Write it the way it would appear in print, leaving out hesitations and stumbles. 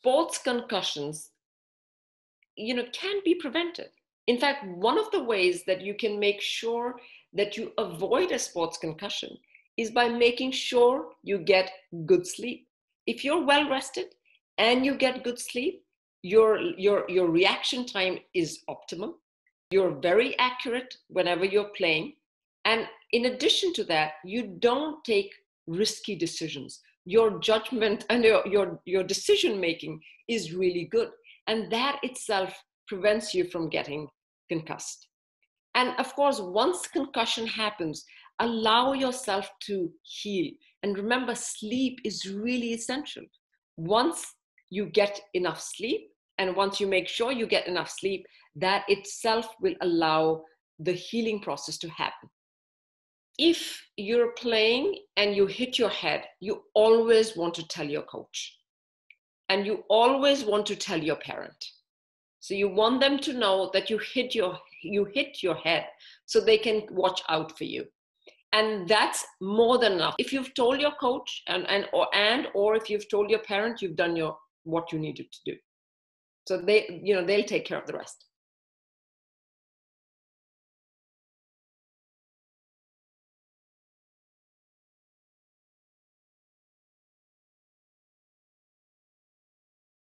sports concussions, can be prevented. In fact, one of the ways that you can make sure that you avoid a sports concussion is by making sure you get good sleep. If you're well rested and you get good sleep, your reaction time is optimal. You're very accurate whenever you're playing. And in addition to that, you don't take risky decisions. Your judgment and your decision making is really good. And that itself prevents you from getting concussed. And of course, once concussion happens, allow yourself to heal. And remember, sleep is really essential. Once you get enough sleep, and once you make sure you get enough sleep, that itself will allow the healing process to happen. If you're playing and you hit your head, you always want to tell your coach. And you always want to tell your parent. So you want them to know that you hit your head so they can watch out for you. And that's more than enough. If you've told your coach or if you've told your parent, you've done what you needed to do. So they'll take care of the rest.